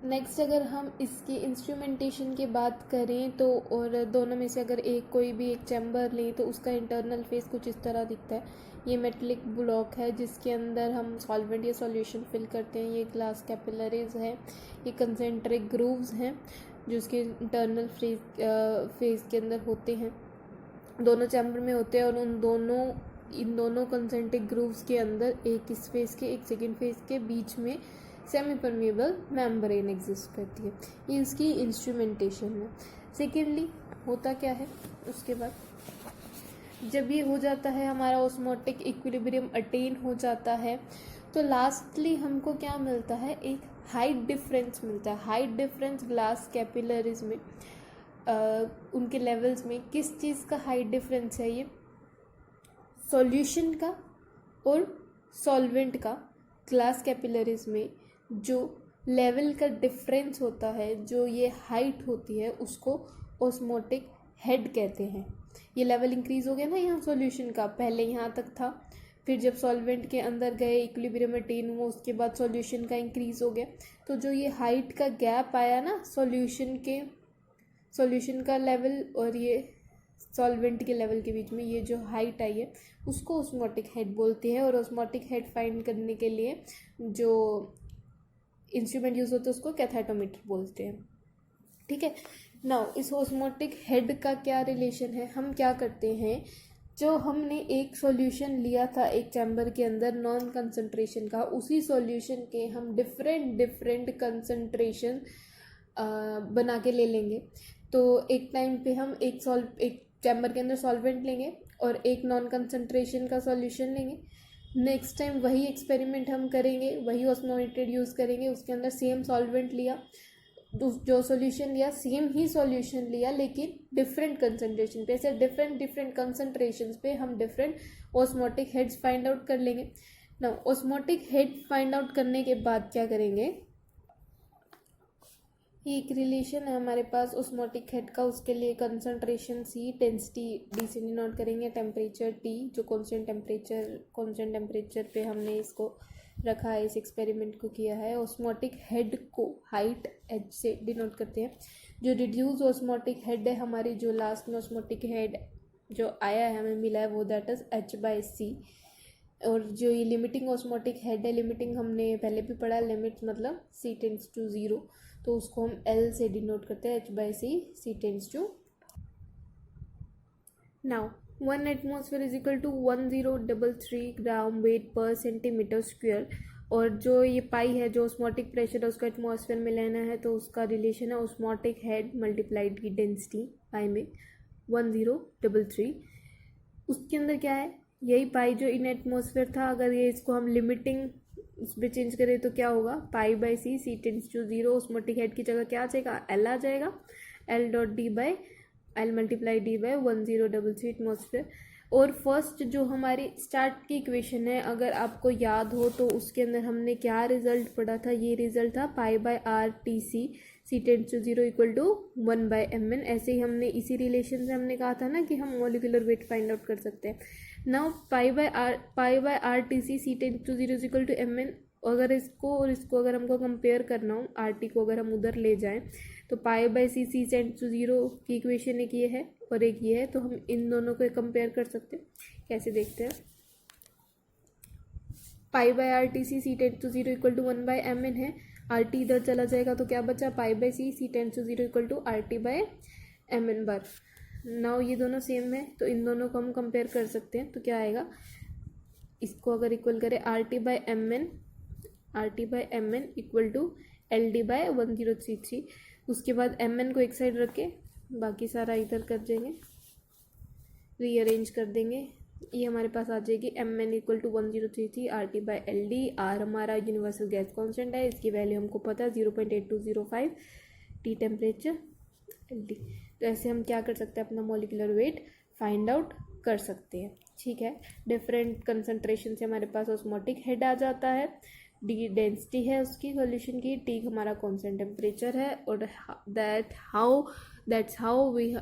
Next अगर हम इसकी इंस्ट्रूमेंटेशन की बात करें तो, और दोनों में से अगर कोई भी एक चैम्बर लें तो उसका इंटरनल फेस कुछ इस तरह दिखता है। ये मेटलिक ब्लॉक है जिसके अंदर हम सॉल्वेंट या सॉल्यूशन फिल करते हैं। ये ग्लास कैपिलरीज है, ये कंसेंट्रिक ग्रूव्स हैं जो इसके इंटरनल फेस के अंदर होते हैं, दोनों चैम्बर में होते हैं। और इन दोनों कंसेंट्रिक ग्रूव्स के अंदर एक इस फेस के एक सेकेंड फेस के बीच में सेमी परमेबल मेम्ब्रेन एग्जिस्ट करती है। ये इसकी इंस्ट्रूमेंटेशन है। सेकेंडली होता क्या है, उसके बाद जब ये हो जाता है हमारा ऑस्मोटिक इक्विलिब्रियम अटेन हो जाता है तो लास्टली हमको क्या मिलता है, एक हाइट डिफरेंस मिलता है। हाइट डिफरेंस ग्लास कैपिलरीज में उनके लेवल्स में किस चीज़ का हाइट डिफरेंस है, ये सॉल्यूशन का और सॉल्वेंट का। ग्लास कैपिलरीज में जो लेवल का डिफरेंस होता है, जो ये हाइट होती है, उसको ऑस्मोटिक हेड कहते हैं। ये लेवल इंक्रीज हो गया ना यहाँ सॉल्यूशन का, पहले यहाँ तक था, फिर जब सॉल्वेंट के अंदर गए इक्विलिब्रियम अटेन हुआ, उसके बाद सॉल्यूशन का इंक्रीज हो गया। तो जो ये हाइट का गैप आया ना सॉल्यूशन का लेवल और ये सॉल्वेंट के लेवल के बीच में, ये जो हाइट आई है उसको ऑस्मोटिक हेड बोलते हैं। और ऑस्मोटिक हेड फाइंड करने के लिए जो इंस्ट्रूमेंट यूज होता है उसको कैथेटोमीटर बोलते हैं। ठीक है। नाउ इस ऑस्मोटिक हेड का क्या रिलेशन है, हम क्या करते हैं, जो हमने एक सॉल्यूशन लिया था एक चैम्बर के अंदर नॉन कंसंट्रेशन का, उसी सॉल्यूशन के हम डिफरेंट कंसंट्रेशन बना के ले लेंगे। तो एक टाइम पे हम एक चैम्बर के अंदर सॉल्वेंट लेंगे और एक नॉन कंसंट्रेशन का सॉल्यूशन लेंगे। नेक्स्ट टाइम वही एक्सपेरिमेंट हम करेंगे, वही ऑस्मोमीटर यूज़ करेंगे, उसके अंदर सेम सॉल्वेंट लिया, जो सॉल्यूशन लिया सेम ही सॉल्यूशन लिया लेकिन डिफरेंट कंसंट्रेशन पे। ऐसे डिफरेंट कंसंट्रेशंस पे हम different osmotic heads find out कर लेंगे। ना ऑस्मोटिक हेड फाइंड आउट करने के बाद क्या करेंगे, एक रिलेशन है हमारे पास ऑस्मोटिक हेड का, उसके लिए कंसंट्रेशन सी, डेंसिटी डी से डिनोट करेंगे, टेम्परेचर टी, जो कांस्टेंट टेम्परेचर पे हमने इसको रखा है, इस एक्सपेरिमेंट को किया है। ऑस्मोटिक हेड को हाइट एच से डिनोट करते हैं। जो रिड्यूस ऑस्मोटिक हेड है हमारी, जो लास्ट में ऑस्मोटिक हेड जो आया है हमें मिला है वो दैट इज H/C। और जो ये लिमिटिंग ऑस्मोटिक हेड है, लिमिटिंग हमने पहले भी पढ़ा, लिमिट मतलब C टेंड्स टू 0, तो उसको हम L से डिनोट करते हैं, H/C, C tends to. Now 1 atmosphere is equal to 1033 gram weight per centimetre square. और जो ये पाई है, जो ऑस्मोटिक प्रेशर है उसको एटमॉस्फेयर में लेना है, तो उसका रिलेशन है ऑस्मोटिक हेड मल्टीप्लाइड की डेंसिटी पाई में 1033। उसके अंदर क्या है, यही पाई जो इन एटमॉस्फेयर था, अगर ये इसको हम लिमिटिंग इस पर चेंज करें तो क्या होगा, π/C, C tends to 0, osmotic head की जगह क्या आ जाएगा, L आ जाएगा, L multiply D by 1033 atmosphere. और फर्स्ट जो हमारी स्टार्ट की इक्वेशन है, अगर आपको याद हो तो उसके अंदर हमने क्या रिजल्ट पढ़ा था, ये रिजल्ट था π/RTC, C tends to 0 equal to 1/mn। ऐसे ही हमने इसी रिलेशन से हमने कहा था ना कि हम मॉलिक्यूलर वेट फाइंड आउट कर सकते हैं। Now π/RTC, C tends to 0 equal to mn। अगर इसको और इसको अगर हमको कंपेयर करना हो, RT को अगर हम उधर ले जाएं तो π/C, C टेंड्स टू 0 की इक्वेशन एक ये है और एक ये है, तो हम इन दोनों को कंपेयर कर सकते हैं। कैसे देखते हैं, π/RTC, C tends to 0 equal to 1/mn है, RT इधर चला जाएगा तो क्या बचा, π/C, C tends to 0 equal to RT/mn bar. Now ये दोनों सेम है तो इन दोनों को हम कंपेयर कर सकते हैं, तो क्या आएगा, इसको अगर इक्वल करें RT/mn इक्वल टू LD/1033। उसके बाद mn को एक साइड रख के बाकी सारा इधर कर देंगे, रीअरेंज कर देंगे, ये हमारे पास आ जाएगी mn equal to 1033 RT/LD। R हमारा यूनिवर्सल गैस कांस्टेंट है, इसकी वैल्यू हमको पता है 0.8205, T टेम्परेचर, LD। तो ऐसे हम क्या कर सकते हैं, अपना मॉलिक्यूलर वेट फाइंड आउट कर सकते हैं। ठीक है, डिफरेंट कंसंट्रेशन से हमारे पास ऑस्मोटिक हेड आ जाता है, डी डेंसिटी है उसकी सॉल्यूशन की, टी हमारा कांस्टेंट टेम्परेचर है, और that's how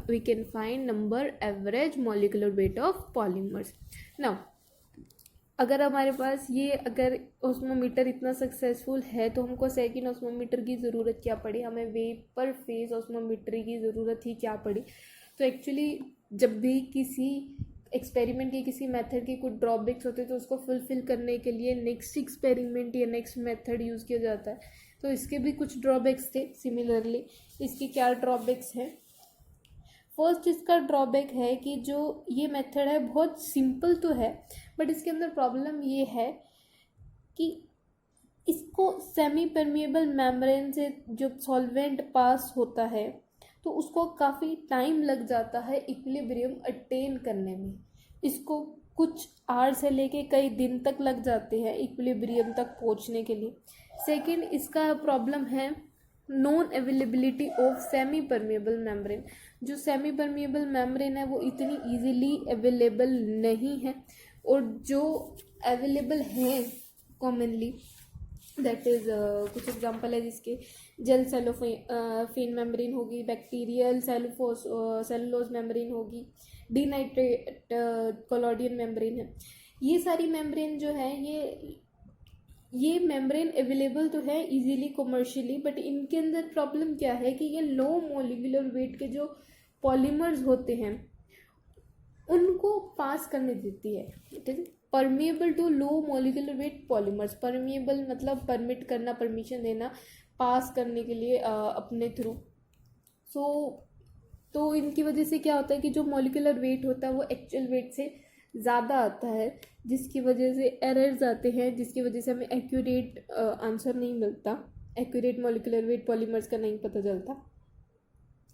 we can find number average molecular weight of polymers. Now अगर हमारे पास ये अगर ऑस्मोमीटर इतना सक्सेसफुल है तो हमको सेकंड ऑस्मोमीटर की ज़रूरत क्या पड़ी, हमें वेपर फेज ऑस्मोमीटर की ज़रूरत ही क्या पड़ी। तो एक्चुअली जब भी किसी एक्सपेरिमेंट के किसी मेथड के कुछ ड्रॉबैक्स होते हैं तो उसको फुलफिल करने के लिए नेक्स्ट एक्सपेरिमेंट या नेक्स्ट मेथड यूज़ किया जाता है। तो इसके भी कुछ ड्रॉबैक्स थे। सिमिलरली इसके क्या ड्रॉबैक्स हैं? फर्स्ट इसका ड्रॉबैक है कि जो ये मेथड है बहुत सिंपल तो है, बट इसके अंदर प्रॉब्लम ये है कि इसको सेमी परमिएबल मेम्ब्रेन से जब सॉल्वेंट पास होता है तो उसको काफ़ी टाइम लग जाता है इक्विलिब्रियम अटेन करने में। इसको कुछ आवर से लेके कई दिन तक लग जाते हैं इक्विलिब्रियम तक पहुंचने के लिए। सेकंड इसका प्रॉब्लम है non availability of semi permeable membrane. जो सेमी परमिएबल मेम्ब्रेन है वो इतनी इजीली अवेलेबल नहीं है, और जो अवेलेबल हैं कॉमनली दैट इज़ कुछ एग्जांपल है जिसके जेल सेलोफेन मेम्ब्रेन होगी, बैक्टीरियल सेलुलोज मेम्ब्रेन होगी, डीनाइट्रेट कोलॉइडल मेम्ब्रेन है। ये सारी मेम्ब्रेन जो है ये मेम्ब्रेन अवेलेबल तो है इजीली कमर्शियली, बट इनके अंदर प्रॉब्लम क्या है कि ये लो मोलिकुलर वेट के जो पॉलीमर्स होते हैं उनको पास करने देती है। ठीक है, permeable to low molecular weight polymers. Permeable मतलब परमिट करना, परमिशन देना पास करने के लिए अपने थ्रू। तो इनकी वजह से क्या होता है कि जो मोलिकुलर वेट होता है वो एक्चुअल वेट से ज़्यादा आता है, जिसकी वजह से एरर्स आते हैं, जिसकी वजह से हमें एक्यूरेट आंसर नहीं मिलता, एक्यूरेट मोलिकुलर वेट पॉलीमर्स का नहीं पता चलता।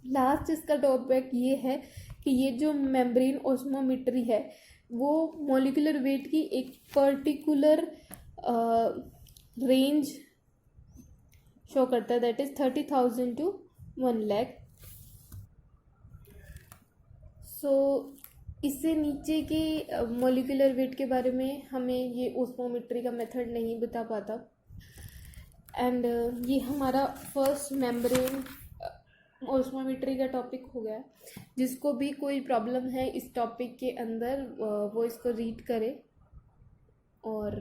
लास्ट इसका ड्रॉबैक ये है कि ये जो मेम्ब्रेन ऑस्मोमेट्री है वो मोलिकुलर वेट की एक पर्टिकुलर रेंज शो करता है, दैट इज़ 30,000 to 1 लाख। सो इससे नीचे के मोलिकुलर वेट के बारे में हमें ये ऑस्मोमेट्री का मेथड नहीं बता पाता। एंड ये हमारा फर्स्ट मेम्ब्रेन ऑस्मोमेट्री का टॉपिक हो गया। जिसको भी कोई प्रॉब्लम है इस टॉपिक के अंदर वो इसको रीड करे। और